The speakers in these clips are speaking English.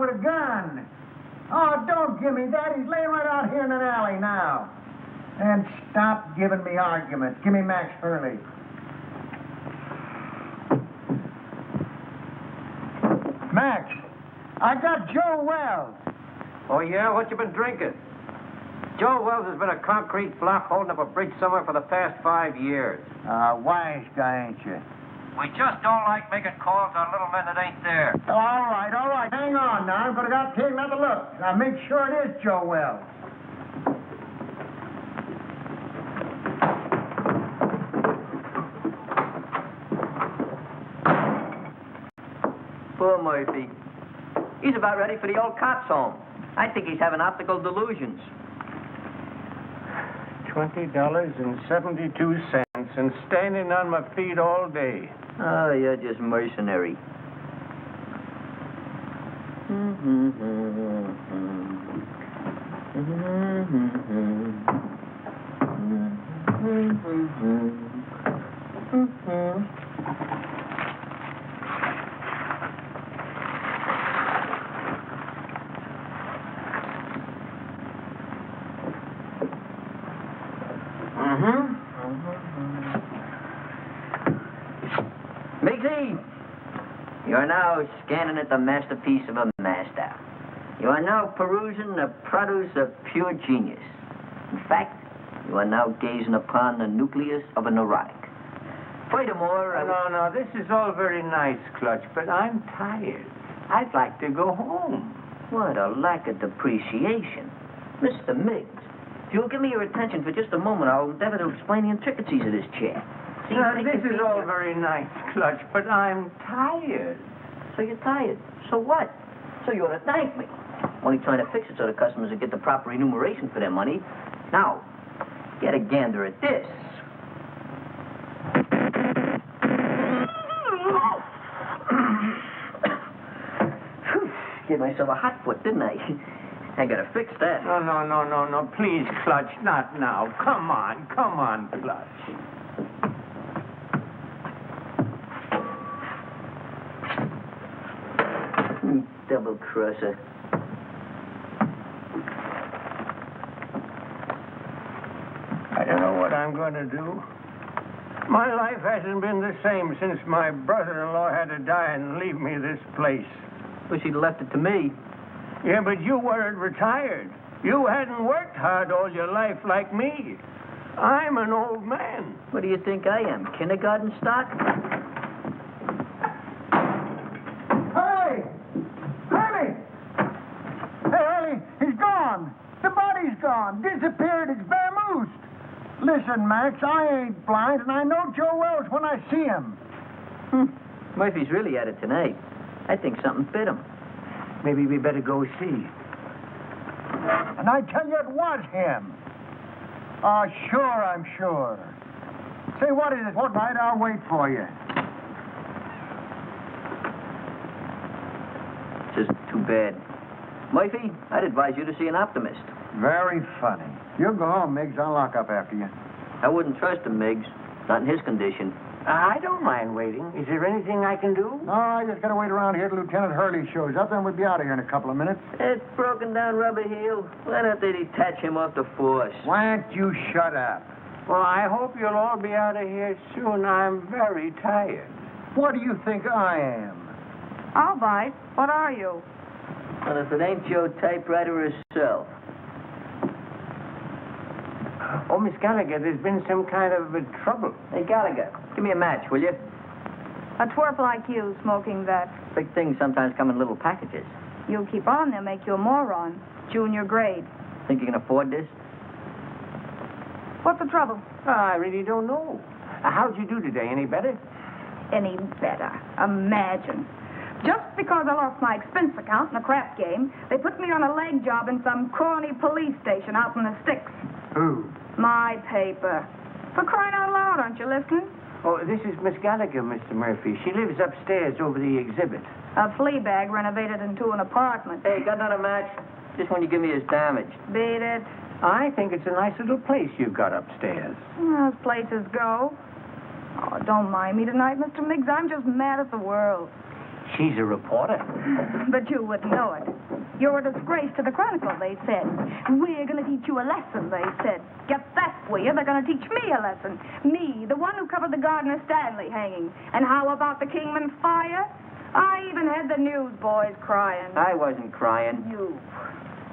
with a gun. Oh, don't give me that. He's laying right out here in an alley now. And stop giving me arguments. Give me Max Hurley. Max, I got Joe Wells. Oh, yeah? What you been drinking? Joe Wells has been a concrete block holding up a bridge somewhere for the past 5 years. Wise guy, ain't you? We just don't like making calls on little men that ain't there. All right. Hang on now. I'm going to take another look. Now, make sure it is Joe Wells. Poor Murphy. He's about ready for the old cops' home. I think he's having optical delusions. $20.72 and standing on my feet all day. Oh, you're just mercenary. Migsy, you are now scanning at the masterpiece of a master. You are now perusing the produce of pure genius. In fact, you are now gazing upon the nucleus of a neurotic. Furthermore, No, this is all very nice, Clutch, but I'm tired. I'd like to go home. What a lack of depreciation. Mr. Miggs, if you'll give me your attention for just a moment, I'll endeavor to explain the intricacies of this chair. See, This is all very nice, Clutch, but I'm tired. So you're tired. So what? So you ought to thank me. Only trying to fix it so the customers will get the proper remuneration for their money. Now, get a gander at this. Gave myself a hot foot, didn't I? I gotta fix that. No. Please, Clutch, not now. Come on, Clutch. Double crosser. I don't know what I'm going to do. My life hasn't been the same since my brother-in-law had to die and leave me this place. Wish he'd left it to me. Yeah, but you weren't retired. You hadn't worked hard all your life like me. I'm an old man. What do you think I am, kindergarten stock? Hurley! Hey, Hurley, he's gone. The body's gone. Disappeared. It's vamoosed. Listen, Max, I ain't blind, and I know Joe Wells when I see him. Murphy's really at it tonight. I think something bit him. Maybe we better go see. And I tell you, it was him. Oh, sure, I'm sure. Say, what is it? What night? I'll wait for you. Just too bad. Murphy, I'd advise you to see an optimist. Very funny. You go home, Miggs. I'll lock up after you. I wouldn't trust him, Miggs. Not in his condition. I don't mind waiting. Is there anything I can do? No, I just gotta wait around here till Lieutenant Hurley shows up, then we'll be out of here in a couple of minutes. That broken down rubber heel. Why don't they detach him off the force? Why don't you shut up? Well, I hope you'll all be out of here soon. I'm very tired. What do you think I am? All right. What are you? Well, if it ain't your typewriter herself. Oh, Miss Gallagher, there's been some kind of trouble. Hey, Gallagher, give me a match, will you? A twerp like you smoking that. Big things sometimes come in little packages. You keep on, they'll make you a moron. Junior grade. Think you can afford this? What's the trouble? I really don't know. How'd you do today? Any better? Any better. Imagine. Just because I lost my expense account in a crap game, they put me on a leg job in some corny police station out in the sticks. Who? My paper. For crying out loud, aren't you listening? Oh, this is Miss Gallagher, Mr. Murphy. She lives upstairs over the exhibit. A flea bag renovated into an apartment. Hey, got another match? Just when you give me his damage. Beat it. I think it's a nice little place you've got upstairs. As places go. Oh, don't mind me tonight, Mr. Miggs. I'm just mad at the world. She's a reporter. But you wouldn't know it. You're a disgrace to the Chronicle, they said. We're going to teach you a lesson, they said. Get that for you. They're going to teach me a lesson. Me, the one who covered the Gardner Stanley hanging. And how about the Kingman fire? I even had the newsboys crying. I wasn't crying. You.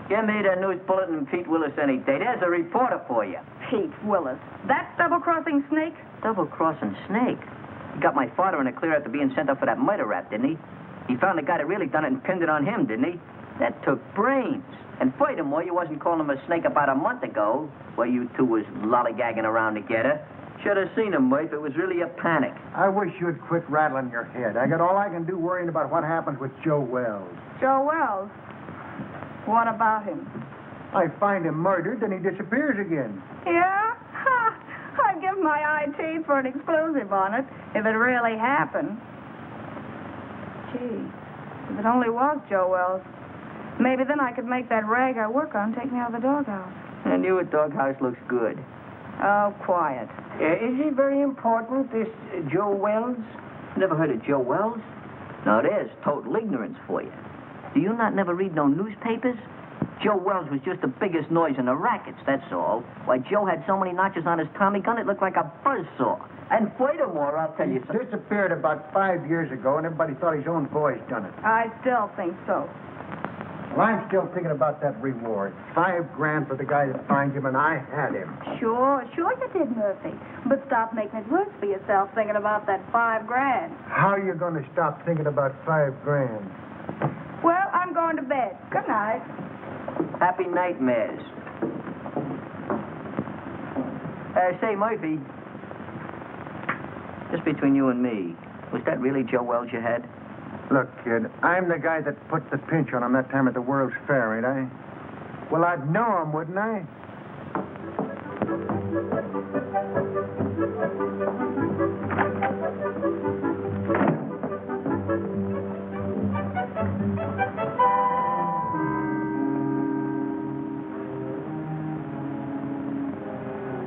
Give me the news bulletin and Pete Willis any day. There's a reporter for you. Pete Willis. That double-crossing snake? Double-crossing snake? He got my father in a clear after being sent up for that murder rap, didn't he? He found the guy that really done it and pinned it on him, didn't he? That took brains. And furthermore, you wasn't calling him a snake about a month ago, while you two was lollygagging around together. Should have seen him, Murph. It was really a panic. I wish you'd quit rattling your head. I got all I can do worrying about what happens with Joe Wells. Joe Wells? What about him? I find him murdered, then he disappears again. Yeah? Ha! I'd give my eye teeth for an exclusive on it, if it really happened. Gee, if it only was Joe Wells, maybe then I could make that rag I work on take me out of the doghouse. I knew a doghouse looks good. Oh, quiet. Is he very important, this Joe Wells? Never heard of Joe Wells? No, there's total ignorance for you. Do you not never read no newspapers? Joe Wells was just the biggest noise in the rackets, that's all. Why, Joe had so many notches on his Tommy gun, it looked like a buzzsaw. And furthermore, I'll tell you something. He disappeared about 5 years ago, and everybody thought his own boys done it. I still think so. Well, I'm still thinking about that reward. $5,000 for the guy that finds him, and I had him. Sure you did, Murphy. But stop making it worse for yourself thinking about that $5,000. How are you going to stop thinking about $5,000? Well, I'm going to bed. Good night. Happy nightmares. Say, Murphy, just between you and me, was that really Joe Wells you had? Look, kid, I'm the guy that put the pinch on him that time at the World's Fair, ain't I? Well, I'd know him, wouldn't I?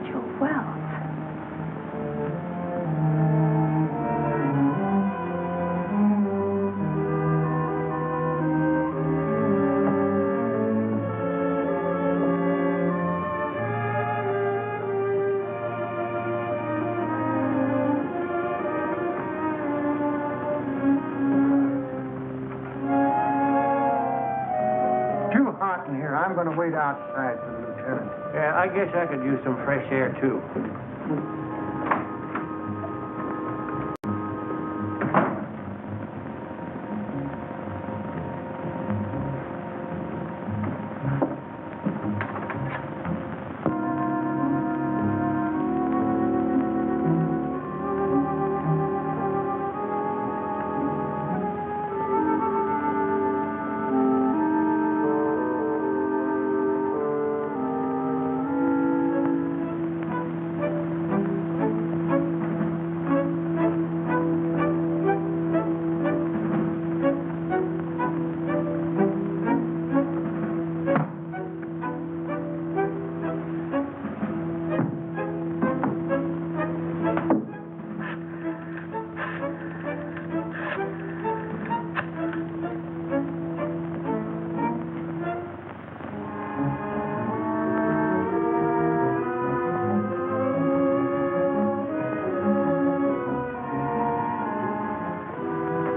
Joe Wells. I'm going to wait outside for the lieutenant. Yeah, I guess I could use some fresh air, too.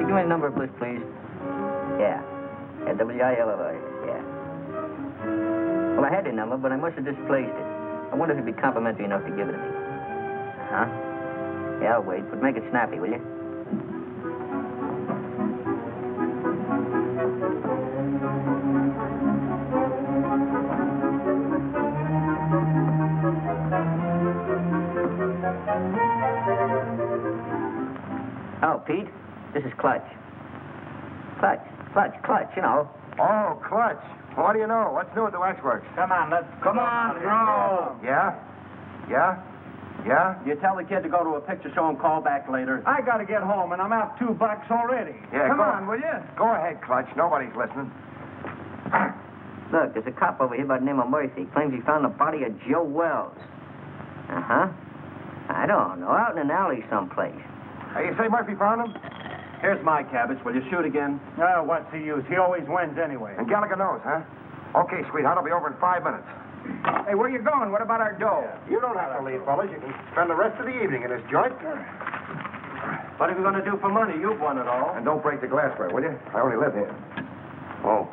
Give me the number of list, please. Yeah. W-I-L-L-I. Yeah. Well, I had the number, but I must have displaced it. I wonder if you'd be complimentary enough to give it to me. Huh? Yeah, I'll wait, but make it snappy, will you? Oh, Pete, this is Clutch. Clutch, you know. Oh, Clutch. What do you know? What's new at the waxworks? Come on, let's go. Come on, throw. Yeah? You tell the kid to go to a picture show and call back later. I got to get home, and I'm out $2 already. Yeah, Come go on, will you? Go ahead, Clutch. Nobody's listening. Look, there's a cop over here by the name of Murphy. Claims he found the body of Joe Wells. Uh-huh. I don't know. Out in an alley someplace. Hey, you say Murphy found him? Here's my cabbage. Will you shoot again? Oh, what's the use? He always wins anyway. And Gallagher knows, huh? Okay, sweetheart, I'll be over in 5 minutes. Hey, where you going? What about our dough? You don't have to leave, fellas. You can spend the rest of the evening in this joint. What are we going to do for money? You've won it all. And don't break the glassware, will you? I only live here. Oh,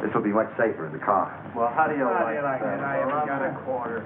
this will be much safer in the car. Well, how do you like it? I haven't got a quarter.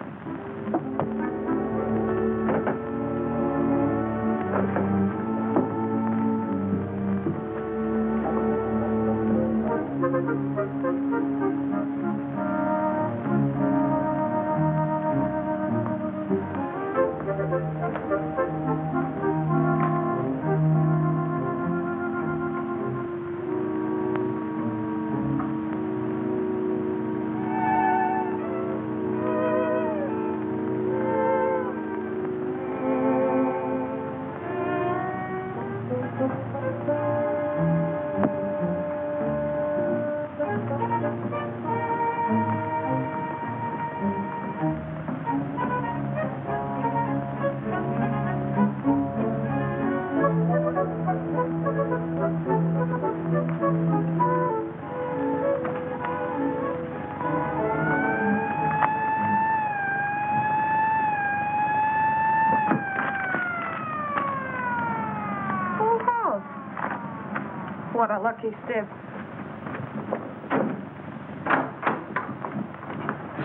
What a lucky stiff.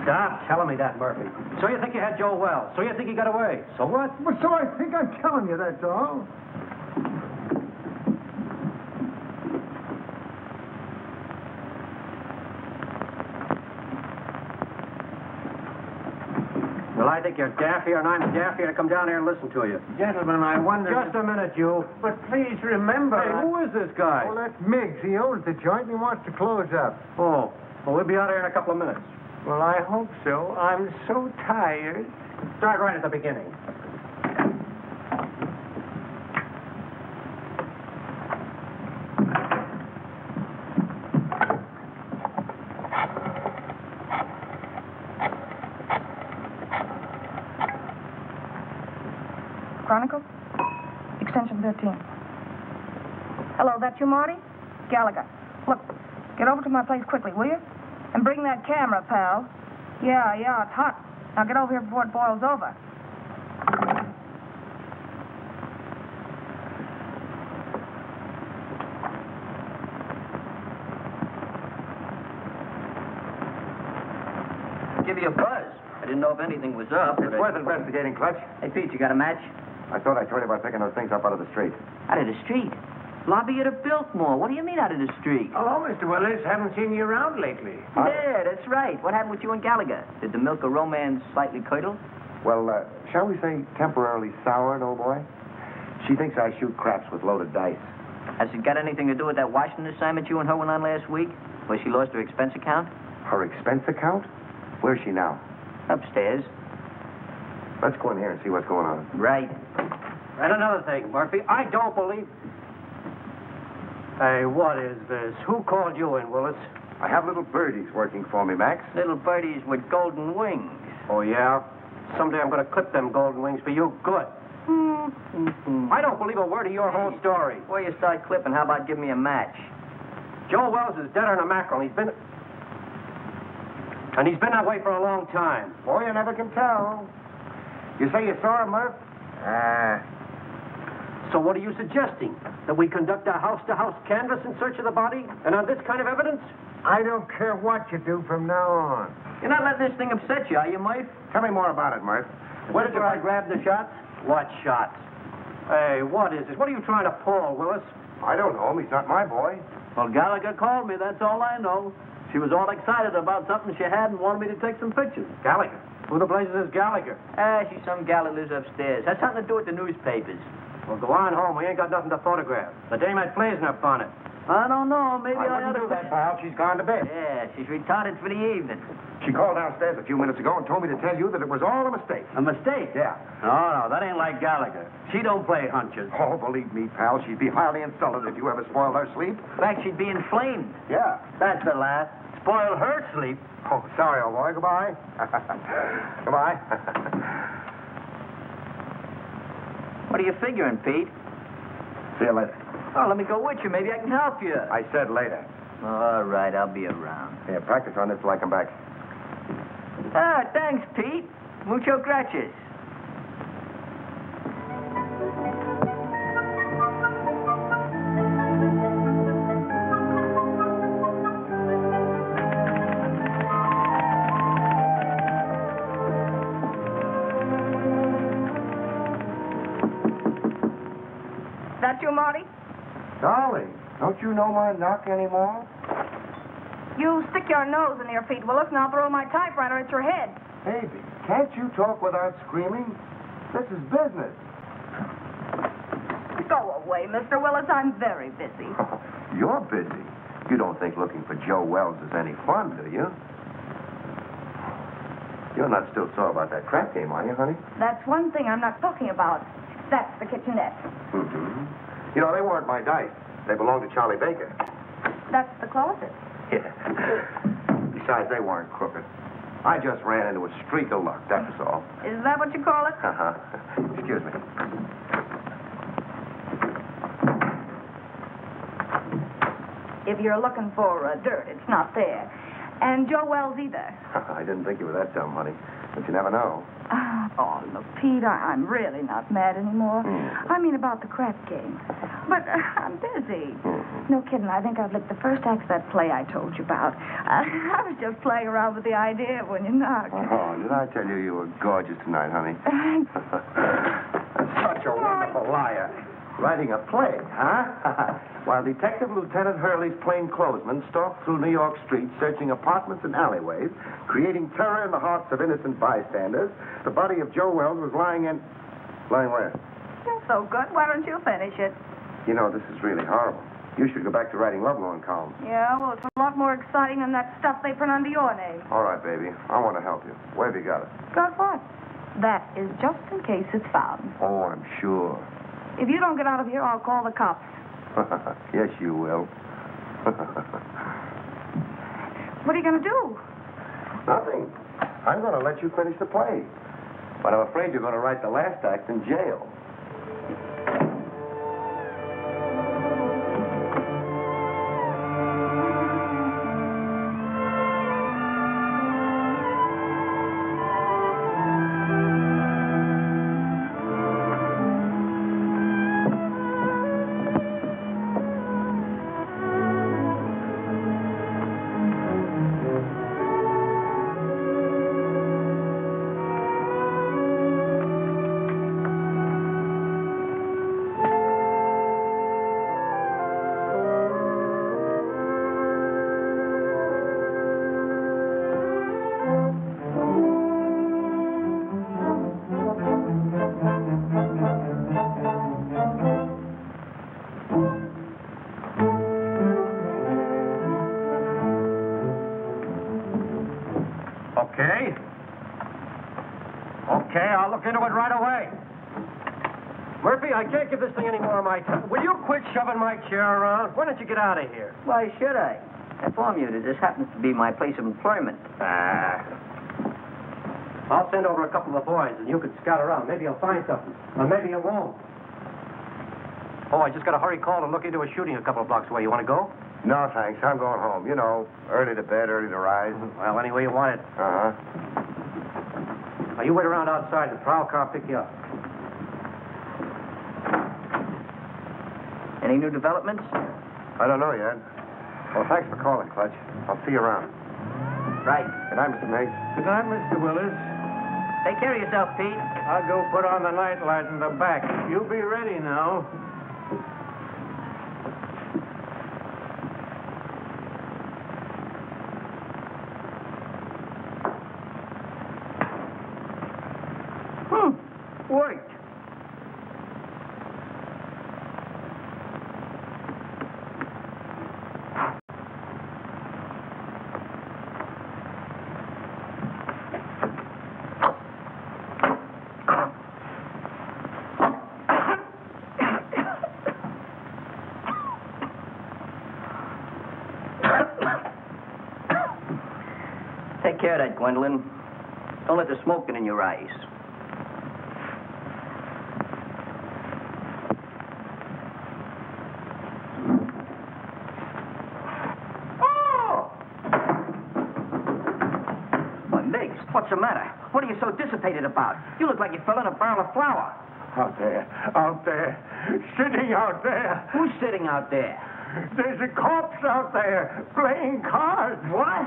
Stop telling me that, Murphy. So you think you had Joe Wells? So you think he got away? So what? Well, so I think I'm telling you, that's all. Well, I think you're daffier and I'm daffier to come down here and listen to you. Gentlemen, I wonder... Just a minute, you. But please remember... Hey, who is this guy? Well, that's Miggs. He owns the joint and he wants to close up. Oh, well, we'll be out here in a couple of minutes. Well, I hope so. I'm so tired. Start right at the beginning. Chronicle? Extension 13. Hello, that you, Marty? Gallagher. Look, get over to my place quickly, will you? And bring that camera, pal. Yeah, it's hot. Now get over here before it boils over. Give you a buzz. I didn't know if anything was up. It's worth investigating, Clutch. Hey, Pete, you got a match? I thought I told you about picking those things up out of the street. Out of the street? Lobby at a Biltmore. What do you mean out of the street? Hello, Mr. Willis. Haven't seen you around lately. Yeah, that's right. What happened with you and Gallagher? Did the milk of romance slightly curdle? Well, shall we say temporarily soured, old boy? She thinks I shoot craps with loaded dice. Has it got anything to do with that Washington assignment you and her went on last week? Where she lost her expense account? Her expense account? Where's she now? Upstairs. Let's go in here and see what's going on. Right. And another thing, Murphy, I don't believe... Hey, what is this? Who called you in, Willis? I have little birdies working for me, Max. Little birdies with golden wings. Oh, yeah? Someday I'm going to clip them golden wings for you good. I don't believe a word of your whole story. Before you start clipping, how about giving me a match? Joe Wells is deader than a mackerel. He's been that way for a long time. Boy, you never can tell. You say you saw him, Murph? So what are you suggesting? That we conduct a house-to-house canvass in search of the body? And on this kind of evidence? I don't care what you do from now on. You're not letting this thing upset you, are you, Murph? Tell me more about it, Murph. Where did I grab the shots? What shots? Hey, what is this? What are you trying to pull, Willis? I don't know him. He's not my boy. Well, Gallagher called me, that's all I know. She was all excited about something she had and wanted me to take some pictures. Gallagher? Who the blazes is Gallagher? She's some gal that lives upstairs. Has something to do with the newspapers. Well, go on home. We ain't got nothing to photograph. The dame had flays in her bonnet. I don't know, maybe I ought wouldn't to... do that, pal. She's gone to bed. Yeah, she's retarded for the evening. She called downstairs a few minutes ago and told me to tell you that it was all a mistake. A mistake? Yeah. No, that ain't like Gallagher. She don't play hunches. Oh, believe me, pal, she'd be highly insulted if you ever spoiled her sleep. In fact, she'd be inflamed. Yeah. That's the last. Spoil her sleep. Oh, sorry, old boy. Goodbye. Goodbye. What are you figuring, Pete? See you later. Oh, let me go with you. Maybe I can help you. I said later. All right, I'll be around. Yeah, practice on this till I come back. Ah, thanks, Pete. Mucho gracias. That you, Marty? Darling, don't you know my knock anymore? You stick your nose in your Pete Willis, and I'll throw my typewriter at your head. Baby, can't you talk without screaming? This is business. Go away, Mr. Willis. I'm very busy. You're busy. You don't think looking for Joe Wells is any fun, do you? You're not still sore about that crap game, are you, honey? That's one thing I'm not talking about. That's the kitchenette. Mm-hmm. You know, they weren't my dice. They belonged to Charlie Baker. That's the closet. Yeah. Besides, they weren't crooked. I just ran into a streak of luck, that was all. Is that what you call it? Uh-huh. Excuse me. If you're looking for dirt, it's not there. And Joe Wells either. I didn't think you were that dumb, honey. But you never know. Oh, look, Pete, I'm really not mad anymore. I mean about the crap game. But I'm busy. No kidding. I think I've licked the first act of that play I told you about. I was just playing around with the idea when you knocked. Oh, did I tell you were gorgeous tonight, honey? Such a wonderful liar. Writing a play, huh? While Detective Lieutenant Hurley's plainclothesmen stalked through New York streets, searching apartments and alleyways, creating terror in the hearts of innocent bystanders, the body of Joe Wells was lying in... Lying where? You're so good. Why don't you finish it? You know, this is really horrible. You should go back to writing lovelorn columns. Yeah, well, it's a lot more exciting than that stuff they print under your name. All right, baby. I want to help you. Where have you got it? Got what? That is just in case it's found. Oh, I'm sure. If you don't get out of here, I'll call the cops. Yes, you will. What are you going to do? Nothing. I'm going to let you finish the play. But I'm afraid you're going to write the last act in jail. Okay, I'll look into it right away. Murphy, I can't give this thing any more of my time. Will you quit shoving my chair around? Why don't you get out of here? Why should I? I inform you that this happens to be my place of employment. I'll send over a couple of boys, and you can scout around. Maybe you'll find something. Or maybe you won't. Oh, I just got a hurry call to look into a shooting a couple of blocks away. You want to go? No, thanks. I'm going home. You know, early to bed, early to rise. Well, any way you want it. Uh-huh. Now, you wait around outside, and the prowl car will pick you up. Any new developments? I don't know yet. Well, thanks for calling, Clutch. I'll see you around. Right. Good night, Mr. Miggs. Good night, Mr. Willis. Take care of yourself, Pete. I'll go put on the night light in the back. You be ready now. Worked. Take care of that, Gwendolyn. Don't let the smoke get in your eyes. What's the matter? What are you so dissipated about? You look like you fell in a barrel of flour. Out there, sitting out there. Who's sitting out there? There's a corpse out there playing cards. What?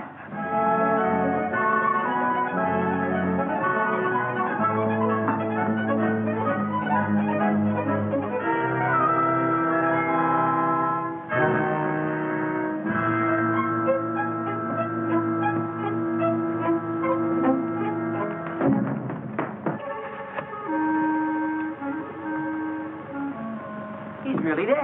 He's really dead.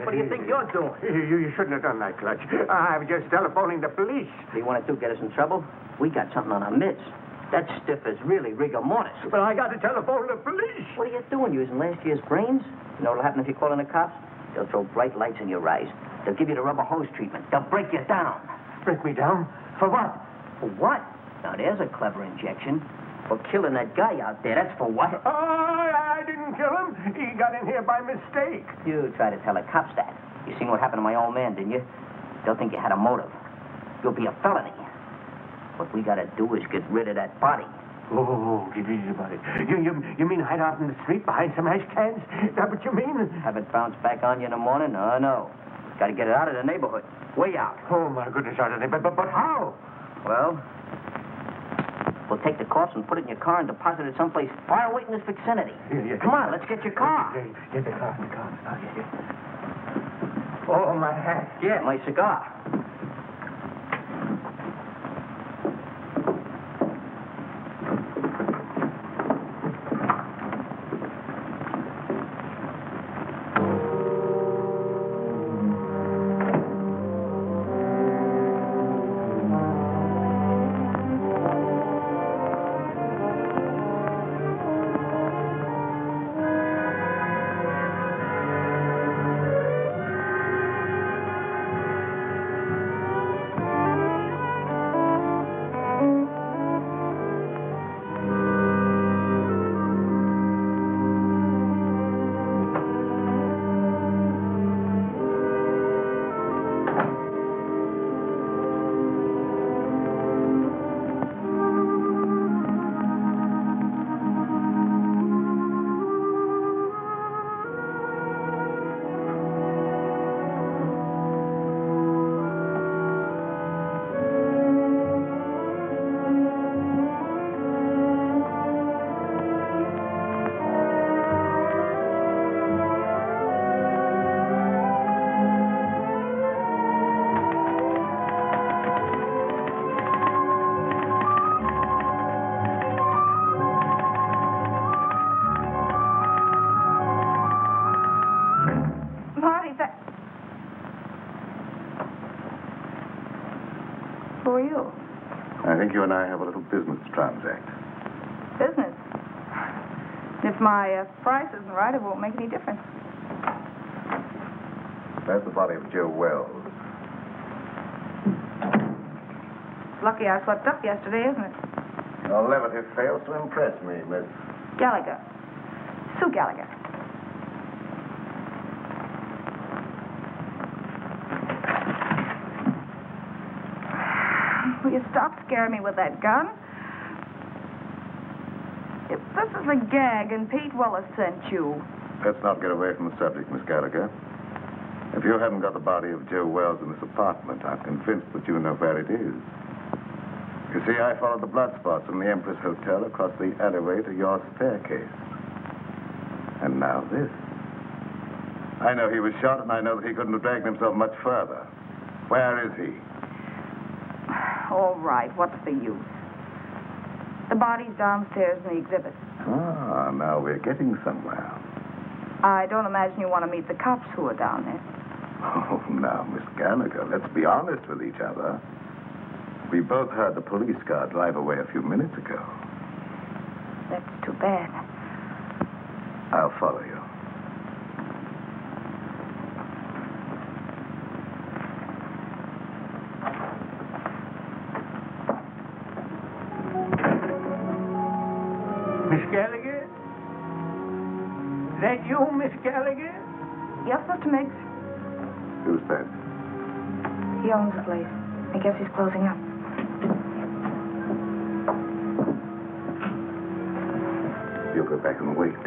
What do you think you're doing? You shouldn't have done that, Clutch. I was just telephoning the police. What do you want to do, get us in trouble? We got something on our midst. That stiff is really rigor mortis. But I got to telephone the police. What are you doing, using last year's brains? You know what'll happen if you call in the cops? They'll throw bright lights in your eyes. They'll give you the rubber hose treatment. They'll break you down. Break me down? For what? For what? Now, there's a clever injection. For killing that guy out there, that's for what? Oh, I didn't kill him. He got in here by mistake. You try to tell the cops that. You seen what happened to my old man, didn't you? They'll think you had a motive. You'll be a felony. What we gotta do is get rid of that body. Oh, get easy about it. You mean hide out in the street behind some ash cans? Is that what you mean? Have it bounce back on you in the morning? Oh, no. Gotta get it out of the neighborhood. Way out. Oh, my goodness, out of there. But how? Well, we'll take the corpse and put it in your car and deposit it someplace far away in this vicinity. Yeah. Come on, let's get your car. Get the car. Yeah. Oh, my hat. Yeah, my cigar. Who are you? I think you and I have a little business to transact. Business. If my price isn't right, it won't make any difference. That's the body of Joe Wells. Lucky I slept up yesterday, isn't it? Your levity fails to impress me, Miss... Gallagher. Sue Gallagher. Will you stop scaring me with that gun? If this is a gag and Pete Willis sent you... Let's not get away from the subject, Miss Gallagher. If you haven't got the body of Joe Wells in this apartment, I'm convinced that you know where it is. You see, I followed the blood spots from the Empress Hotel across the alleyway to your staircase. And now this. I know he was shot, and I know that he couldn't have dragged himself much further. Where is he? All right, what's the use? The body's downstairs in the exhibit. Ah, now we're getting somewhere. I don't imagine you want to meet the cops who are down there. Oh, now, Miss Gallagher, let's be honest with each other. We both heard the police car drive away a few minutes ago. That's too bad. I'll follow you. Miss Gallagher? Is that you, Miss Gallagher? Yes, Mr. Miggs. Who's that? He owns the place. I guess he's closing up. you'll go back and wait.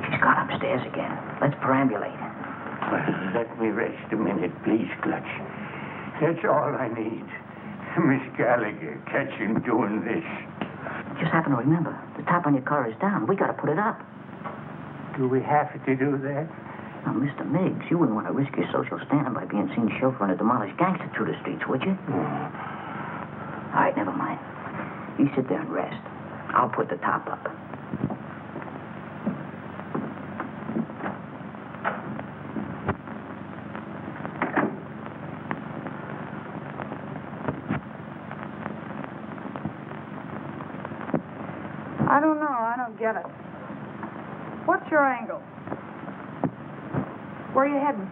She's gone upstairs again. Let's perambulate. Let me rest a minute, please, Clutch. That's all I need. Miss Gallagher, catch him doing this. Just happen to remember, the top on your car is down. We got to put it up. Do we have to do that? Now, Mr. Miggs, you wouldn't want to risk your social standing by being seen chauffeuring a demolished gangster through the streets, would you? All right, never mind. You sit there and rest. I'll put the top up. I don't know. I don't get it. What's your angle? Where are you heading?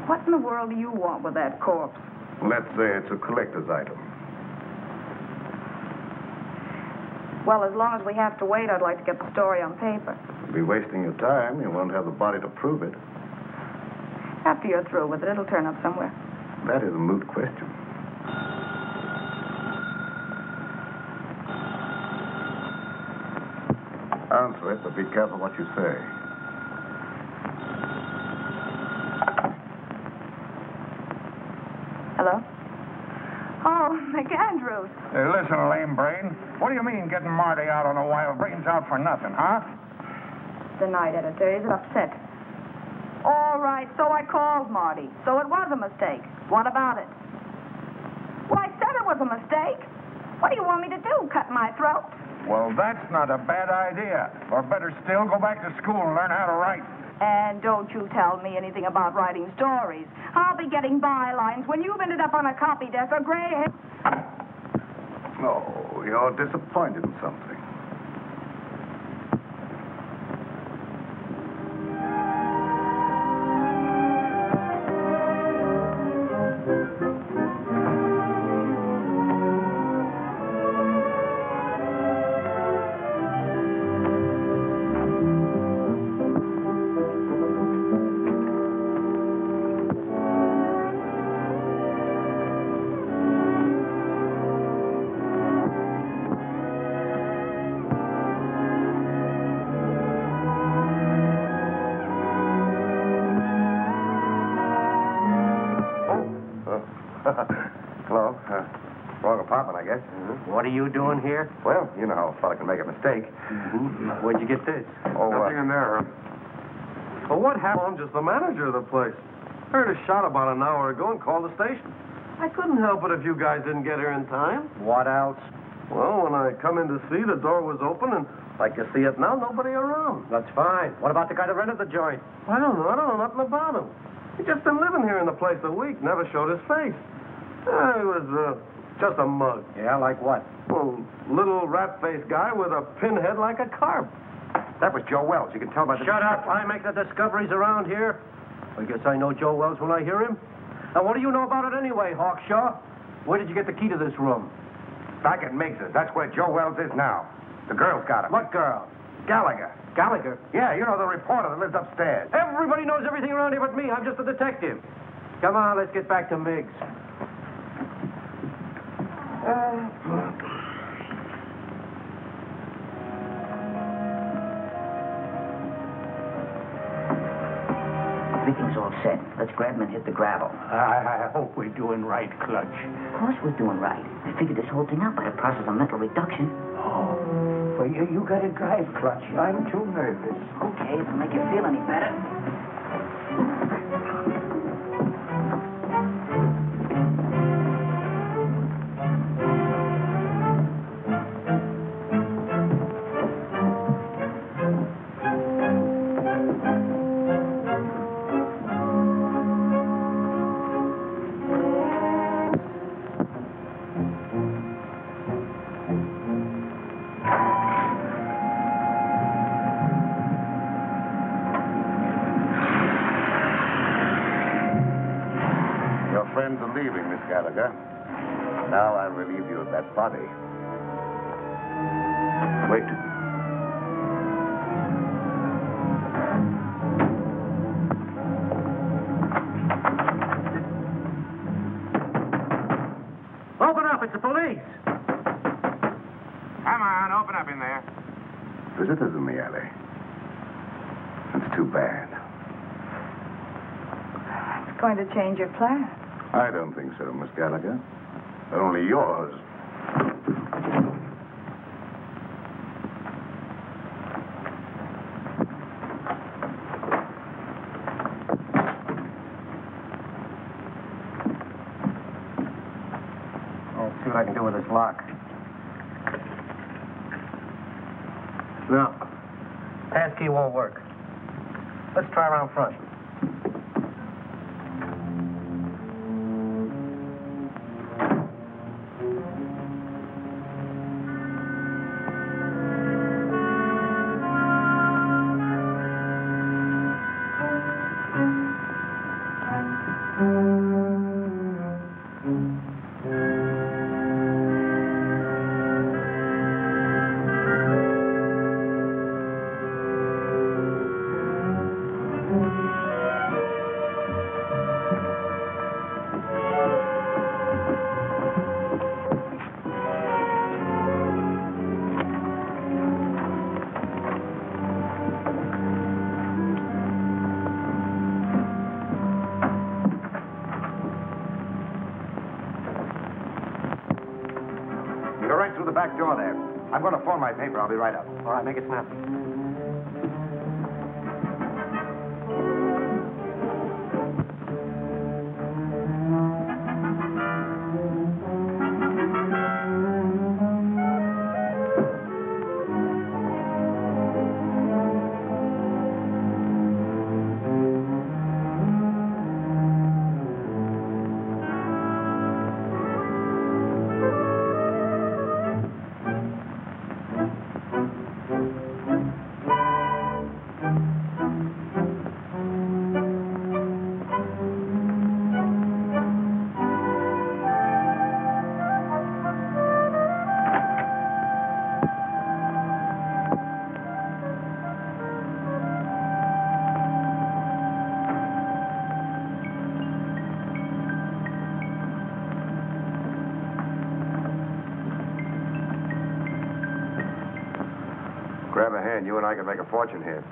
What in the world do you want with that corpse? Let's say it's a collector's item. Well, as long as we have to wait, I'd like to get the story on paper. You'll be wasting your time. You won't have the body to prove it. After you're through with it, it'll turn up somewhere. That is a moot question. Answer it, but be careful what you say. Hello? Oh, McAndrews. Hey, listen, lame brain. What do you mean getting Marty out on a wild brains out for nothing, huh? The night editor. Is it upset? All right, so I called Marty. So it was a mistake. What about it? Well, I said it was a mistake. What do you want me to do, cut my throat? Well, that's not a bad idea. Or better still, go back to school and learn how to write. And don't you tell me anything about writing stories. I'll be getting bylines when you've ended up on a copy desk or gray. Oh, you're disappointed in something. Hello. Wrong apartment, I guess. Mm-hmm. What are you doing here? Well, you know how a fella can make a mistake. Mm-hmm. Where'd you get this? Oh, Nothing in there. Well, what happened? I'm just the manager of the place. Heard a shot about an hour ago and called the station. I couldn't help it if you guys didn't get here in time. What else? Well, when I come in to see, the door was open, and like you see it now, nobody around. That's fine. What about the guy that rented the joint? I don't know nothing about him. He's just been living here in the place a week, never showed his face. He was just a mug. Yeah, like what? Well, little rat-faced guy with a pinhead like a carp. That was Joe Wells. You can tell by the... Shut up. I make the discoveries around here. I guess I know Joe Wells when I hear him. Now, what do you know about it anyway, Hawkshaw? Where did you get the key to this room? Back at Miggs's. That's where Joe Wells is now. The girl's got him. What girl? Gallagher. Gallagher? Yeah, you know, the reporter that lives upstairs. Everybody knows everything around here but me. I'm just a detective. Come on, let's get back to Miggs. Everything's all set. Let's grab him and hit the gravel. I hope we're doing right, Clutch. Of course we're doing right. I figured this whole thing out by the process of mental reduction. Oh, well, you gotta drive, Clutch. I'm too nervous. Okay, if it'll make you feel any better. Friends are leaving, Miss Gallagher. Now I'll relieve you of that body. Wait. the alley. It's too bad. It's going to change your plan. I don't think so, Miss Gallagher. Only yours. I'll see what I can do with this lock. No. Passkey won't work. Let's try around front. You go right through the back door there. I'm going to phone my paper. I'll be right up. All right, make it snappy. Grab a hand. You and I can make a fortune here.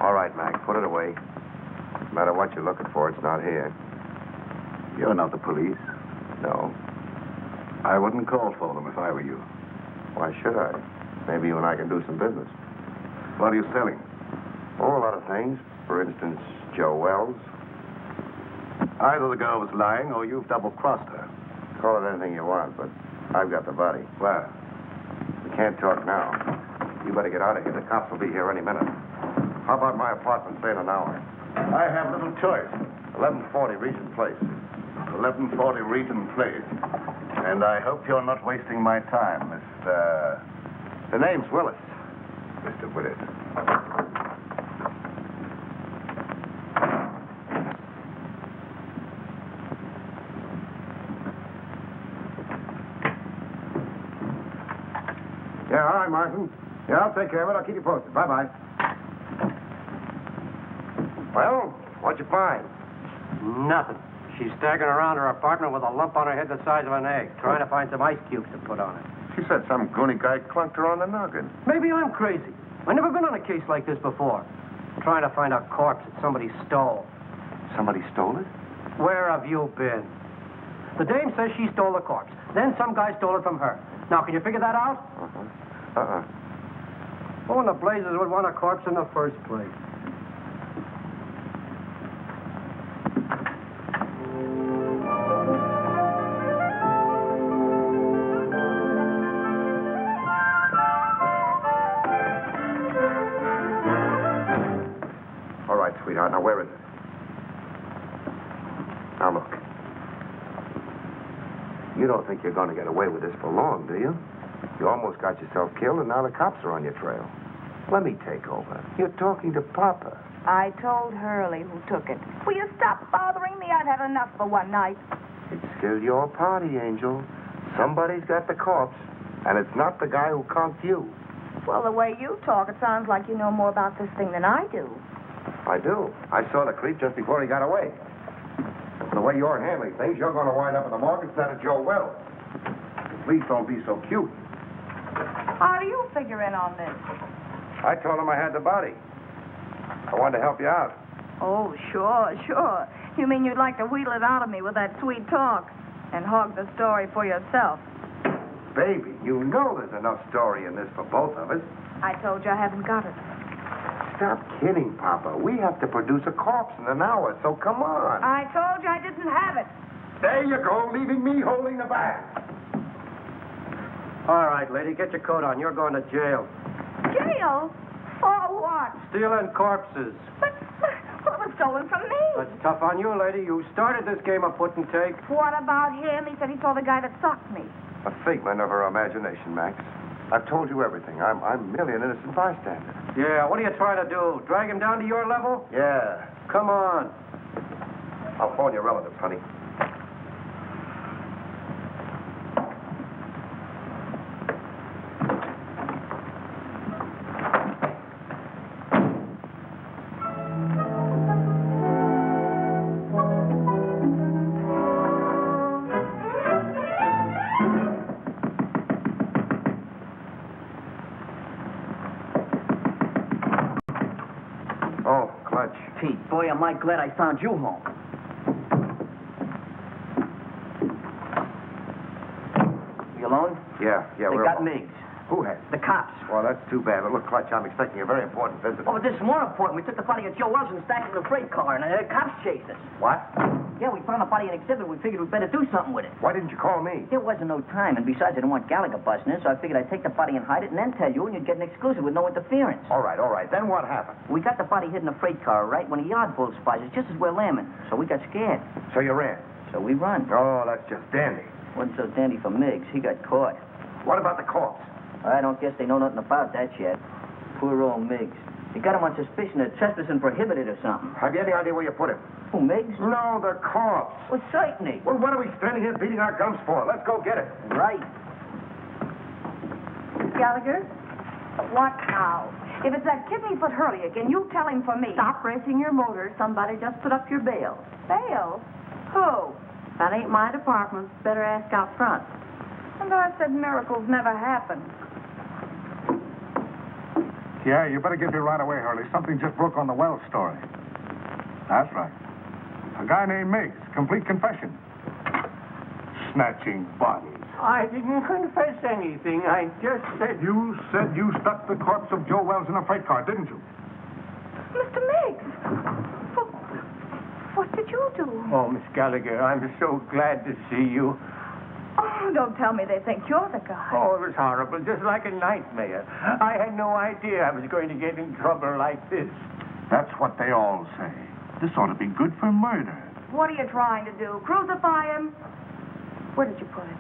All right, Mac. Put it away. No matter what you're looking for, it's not here. You're not the police. No. I wouldn't call for them if I were you. Why should I? Maybe you and I can do some business. What are you selling? Oh, a lot of things. For instance, Joe Wells. Either the girl was lying or you've double-crossed her. Call it anything you want, but I've got the body. Where? We can't talk now. You better get out of here. The cops will be here any minute. How about my apartment, say, in an hour? I have little choice. 1140 Regent Place. 1140 Regent Place. And I hope you're not wasting my time, Mr. The name's Willis. Mr. Willis. Yeah, all right, Martin. Yeah, I'll take care of it. I'll keep you posted. Bye-bye. Well, what'd you find? Nothing. She's staggering around her apartment with a lump on her head the size of an egg, trying to find some ice cubes to put on it. She said some goony guy clunked her on the noggin. Maybe I'm crazy. I've never been on a case like this before. Trying to find a corpse that somebody stole. Somebody stole it? Where have you been? The dame says she stole the corpse. Then some guy stole it from her. Now, can you figure that out? Who in the blazes would want a corpse in the first place? All right, sweetheart. Now, where is it? Now, look. You don't think you're going to get away with this for long, do you? You almost got yourself killed, and now the cops are on your trail. Let me take over. You're talking to Papa. I told Hurley who took it. Will you stop bothering me? I've had enough for one night. It's still your party, Angel. Somebody's got the corpse, and it's not the guy who conked you. Well, the way you talk, it sounds like you know more about this thing than I do. I do. I saw the creep just before he got away. The way you're handling things, you're going to wind up in the morgue instead of Joe Wells. Please don't be so cute. How do you figure in on this? I told him I had the body. I wanted to help you out. Oh, sure. You mean you'd like to wheedle it out of me with that sweet talk and hog the story for yourself? Baby, you know there's enough story in this for both of us. I told you I haven't got it. Stop kidding, Papa. We have to produce a corpse in an hour, so come on. I told you I didn't have it. There you go, leaving me holding the bag. All right, lady, get your coat on. You're going to jail. Jail? For what? Stealing corpses. But what was stolen from me? That's tough on you, lady. You started this game of put and take. What about him? He said he saw the guy that socked me. A figment of her imagination, Max. I've told you everything. I'm merely an innocent bystander. Yeah, what are you trying to do? Drag him down to your level? Yeah. Come on. I'll phone your relatives, honey. Pete, boy, am I glad I found you home. You alone? Yeah, They we're got alone. Miggs. Who has? The cops. Well, that's too bad. But look, Clutch, I'm expecting a very important visit. Oh, but this is more important. We took the body of Joe Wells and stacked it in a freight car, and the cops chased us. What? Yeah, we found the body in exhibit. We figured we'd better do something with it. Why didn't you call me? There wasn't no time, and besides, I didn't want Gallagher busting in, so I figured I'd take the body and hide it and then tell you, and you'd get an exclusive with no interference. All right. Then what happened? We got the body hid in a freight car, right, when a yard bull spies us just as we're lambing. So we got scared. So you ran? So we run. Oh, that's just dandy. Wasn't so dandy for Miggs. He got caught. What about the corpse? I don't guess they know nothing about that yet. Poor old Miggs. They got him on suspicion of trespassing prohibited or something. Have you any idea where you put him? Who, Miggs? No, the corpse. Well, certainly. Well, what are we standing here beating our gums for? Let's go get it. Right. Gallagher? What now? If it's that kidney-foot Hurley again, you tell him for me. Stop racing your motor. Somebody just put up your bail. Bail? Who? That ain't my department. Better ask out front. And I said miracles never happen. Yeah, you better get here right away, Hurley. Something just broke on the Wells story. That's right. A guy named Miggs. Complete confession. Snatching bodies. I didn't confess anything. I just said... You said you stuck the corpse of Joe Wells in a freight car, didn't you? Mr. Miggs! What did you do? Oh, Miss Gallagher, I'm so glad to see you. Oh, don't tell me they think you're the guy. Oh, it was horrible, just like a nightmare. I had no idea I was going to get in trouble like this. That's what they all say. This ought to be good for murder. What are you trying to do? Crucify him? Where did you put it?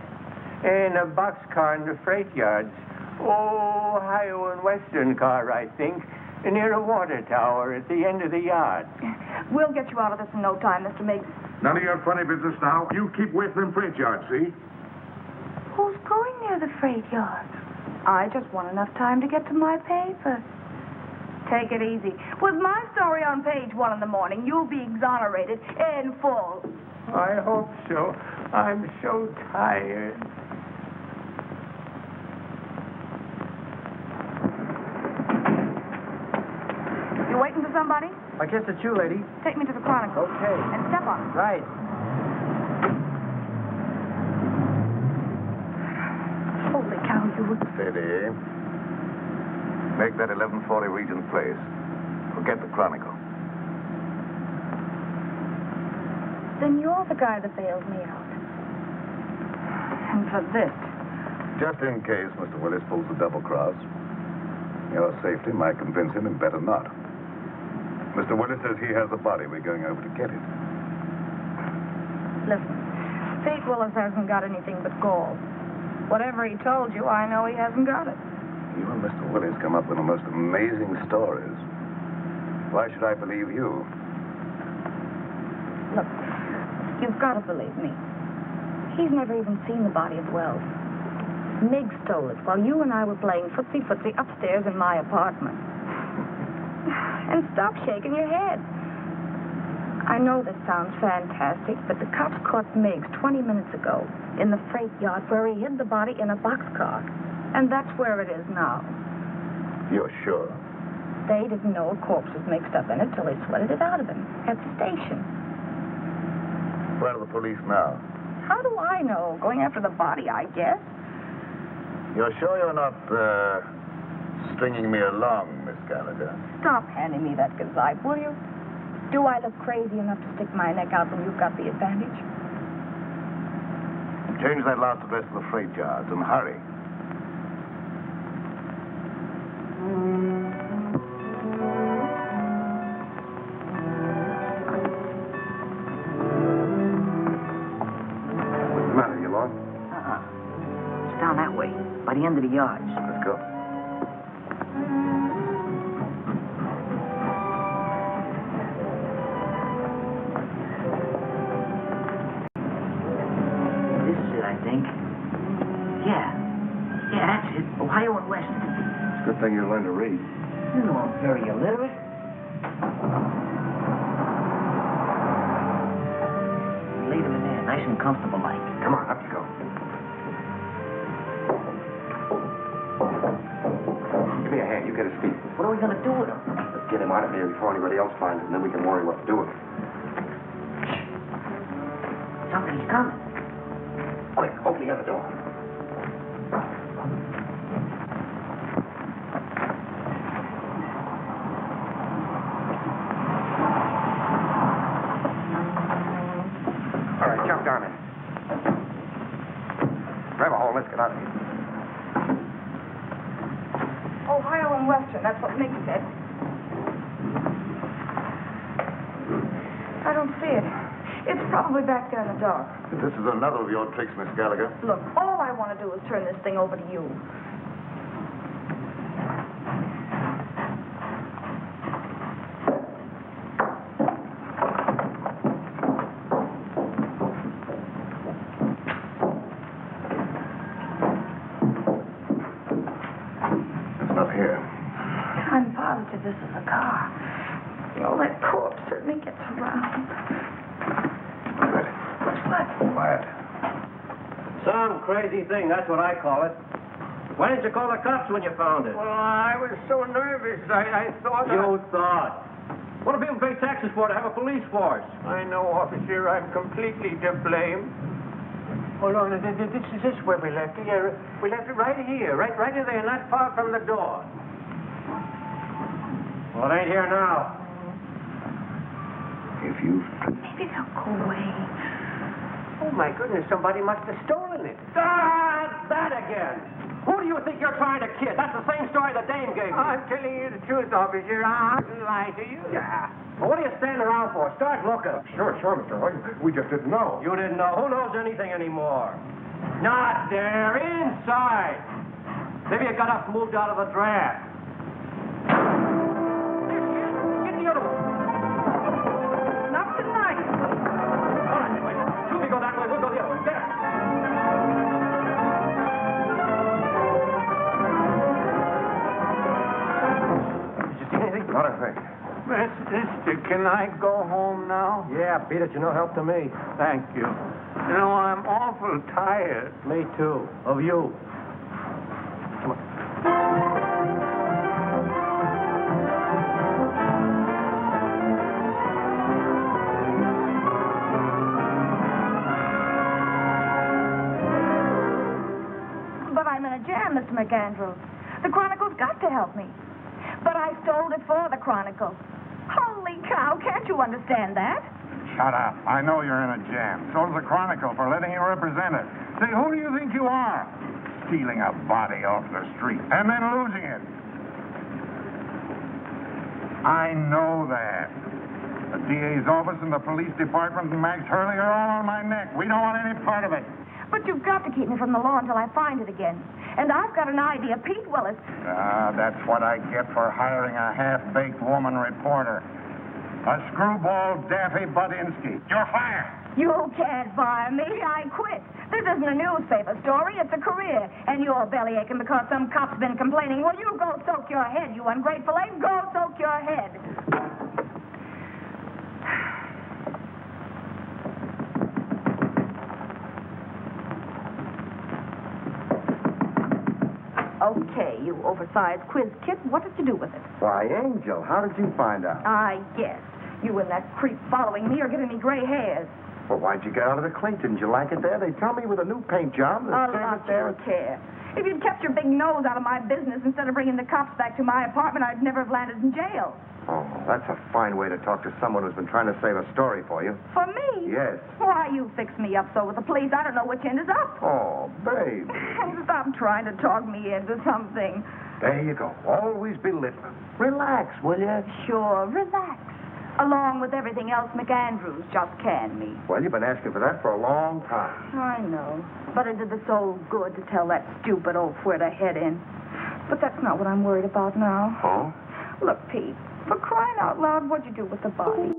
In a boxcar in the freight yards. Oh, Ohio and Western car, I think. Near a water tower at the end of the yard. We'll get you out of this in no time, Mr. Miggs. None of your funny business now. You keep away from them freight yards, see? Who's going near the freight yard? I just want enough time to get to my paper. Take it easy. With my story on page 1 in the morning, you'll be exonerated in full. I hope so. I'm so tired. You waiting for somebody? I guess it's you, lady. Take me to the Chronicle. Okay. And step on it. Right. Holy cow, you... Steady. Make that 1140 Regent Place. Forget the Chronicle. Then you're the guy that bailed me out. And for this. Just in case Mr. Willis pulls the double cross. Your safety might convince him and better not. Mr. Willis says he has the body. We're going over to get it. Listen, Pete Willis hasn't got anything but gall. Whatever he told you, I know he hasn't got it. You and Mr. Willis come up with the most amazing stories. Why should I believe you? Look, you've got to believe me. He's never even seen the body of Wells. Miggs stole it while you and I were playing footsie-footsie upstairs in my apartment. And stop shaking your head. I know this sounds fantastic, but the cops caught Miggs 20 minutes ago in the freight yard where he hid the body in a boxcar. And that's where it is now. You're sure? They didn't know a corpse was mixed up in it till they sweated it out of him at the station. Where are the police now? How do I know? Going after the body, I guess. You're sure you're not, stringing me along, Miss Gallagher? Stop handing me that gazipe, will you? Do I look crazy enough to stick my neck out when you've got the advantage? Change that last address to the freight yards and hurry. What's the matter? You lost? It's down that way, by the end of the yards. Let's go. This is it, I think. Yeah, that's it. Ohio and West. It's a good thing you learned to read. You know I'm very illiterate. Leave him in there, nice and comfortable like. Come on, up you go. Give me a hand. You get his feet. What are we going to do with him? Let's get him out of here before anybody else finds him, and then we can worry what to do with him. Something's coming. Quick, open the other door. All right, jump down in. Grab a hole. Let's get out of here. Ohio and Western, that's what Mick said. I don't see it. It's probably back there in the dark. This is another of your tricks, Miss Gallagher. Look, all I want to do is turn this thing over to you. It's not here. I'm positive this is a car. Oh, that corpse certainly gets around. Quiet. Some crazy thing, that's what I call it. Why didn't you call the cops when you found it? Well, I was so nervous. I thought. You thought. What do people pay taxes for to have a police force? I know, officer. I'm completely to blame. Hold on. This is where we left it. Yeah, we left it right here, right in there, not far from the door. Well, it ain't here now. If you've... Maybe they'll go away. Oh, my goodness. Somebody must have stolen it. Ah, that again. Who do you think you're trying to kid? That's the same story the dame gave me. I'm telling you the truth, officer. I didn't lie to you. Yeah. Well, what are you standing around for? Start looking. Sure, Mr. Hoy. We just didn't know. You didn't know. Who knows anything anymore? Not there. Inside. Maybe it got up moved out of the draft. Get the other one. Not tonight. All right, wait. Two go that way. We'll go the other way. There. Did you see anything? Not a thing. Mister, can I go home now? Yeah, Pete, it's no help to me. Thank you. You know, I'm awful tired. Me too. Of you. Come on. But I'm in a jam, Mr. McAndrews. The Chronicle's got to help me. But I stole it for the Chronicle. Holy cow, can't you understand that? Shut up. I know you're in a jam. So does the Chronicle for letting you represent it. Say, who do you think you are? Stealing a body off the street and then losing it. I know that. The DA's office and the police department and Max Hurley are all on my neck. We don't want any part of it. But you've got to keep me from the law until I find it again. And I've got an idea. Pete Willis. That's what I get for hiring a half-baked woman reporter. A screwball Daffy Budinsky. You're fired. You can't fire me. I quit. This isn't a newspaper story. It's a career. And you're bellyaching because some cop's been complaining. Well, you go soak your head, you ungrateful ape. Go soak your head. Okay, you oversized quiz kit. What did you do with it? Why, Angel, how did you find out? I guess. You and that creep following me are giving me gray hairs. Well, why'd you get out of the clink? Didn't you like it there? They tell me with a new paint job, the I'll service not there... care. If you'd kept your big nose out of my business instead of bringing the cops back to my apartment, I'd never have landed in jail. Oh, that's a fine way to talk to someone who's been trying to save a story for you. For me? Yes. Why, you fix me up so with the police, I don't know which end is up. Oh, babe. Stop trying to talk me into something. There you go. Always be listening. Relax, will you? Sure, relax. Along with everything else McAndrews just canned me. Well, you've been asking for that for a long time. I know. But it did the soul good to tell that stupid oaf where to head in. But that's not what I'm worried about now. Oh? Look, Pete, for crying out loud, what'd you do with the body?